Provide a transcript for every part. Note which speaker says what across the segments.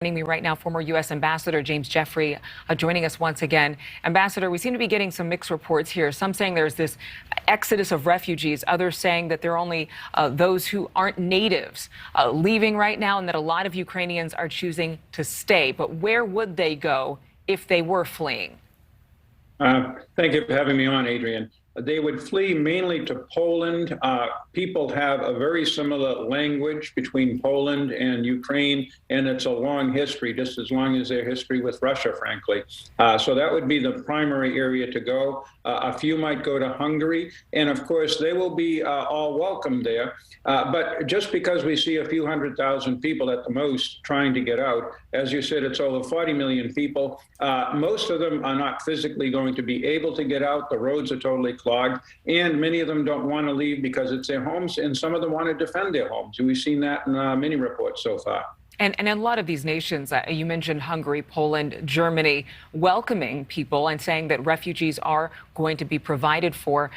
Speaker 1: Joining me right now, former U.S. Ambassador James Jeffrey, joining us once again. Ambassador, we seem to be getting some mixed reports here. Some saying there's this exodus of refugees, others saying that there are only those who aren't natives leaving right now, and that a lot of Ukrainians are choosing to stay. But where would they go if they were fleeing?
Speaker 2: Thank you for having me on, Adrienne. They would flee mainly to Poland. People have a very similar language between Poland and Ukraine, and it's a long history, just as long as their history with Russia, frankly. So that would be the primary area to go. A few might go to Hungary, and of course, they will be all welcome there. But just because we see a few 100,000 people at the most trying to get out, as you said, it's over 40 million people. Most of them are not physically going to be able to get out. The roads are totally clogged, and many of them don't want to leave because it's their homes, and some of them want to defend their homes. We've seen that in many reports so far.
Speaker 1: And in a lot of these nations, you mentioned Hungary, Poland, Germany, welcoming people and saying that refugees are going to be provided for.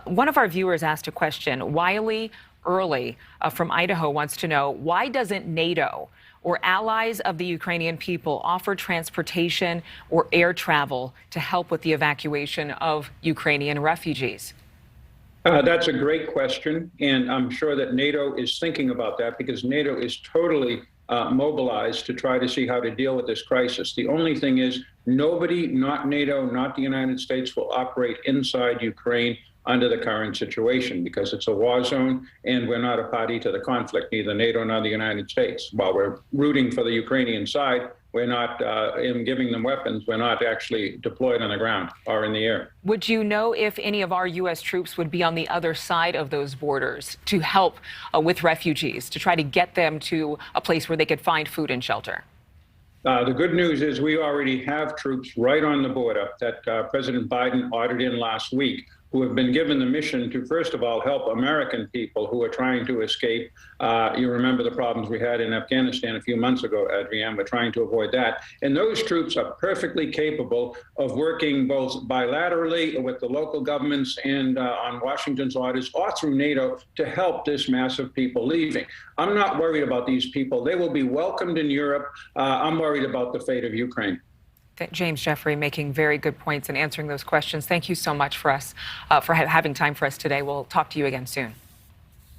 Speaker 1: One of our viewers asked a question. Wiley Early from Idaho wants to know, why doesn't NATO or allies of the Ukrainian people offer transportation or air travel to help with the evacuation of Ukrainian refugees?
Speaker 2: That's a great question, and I'm sure that NATO is thinking about that because NATO is totally mobilized to try to see how to deal with this crisis. The only thing is nobody, not NATO, not the United States, will operate inside Ukraine under the current situation because it's a war zone and we're not a party to the conflict, neither NATO nor the United States. While we're rooting for the Ukrainian side, we're not in giving them weapons. We're not actually deployed on the ground or in the air.
Speaker 1: Would you know if any of our U.S. troops would be on the other side of those borders to help with refugees, to try to get them to a place where they could find food and shelter?
Speaker 2: The good news is we already have troops right on the border that President Biden ordered in last week, who have been given the mission to, first of all, help American people who are trying to escape. You remember the problems we had in Afghanistan a few months ago, Adrienne. We're trying to avoid that. And those troops are perfectly capable of working both bilaterally with the local governments and on Washington's orders or through NATO to help this mass of people leaving. I'm not worried about these people. They will be welcomed in Europe. I'm worried about the fate of Ukraine.
Speaker 1: James Jeffrey making very good points and answering those questions. Thank you so much for having time for us today. We'll talk to you again soon.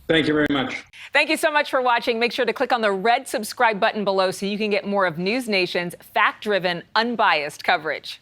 Speaker 2: Thank you very much.
Speaker 1: Thank you so much for watching. Make sure to click on the red subscribe button below so you can get more of NewsNation's fact-driven, unbiased coverage.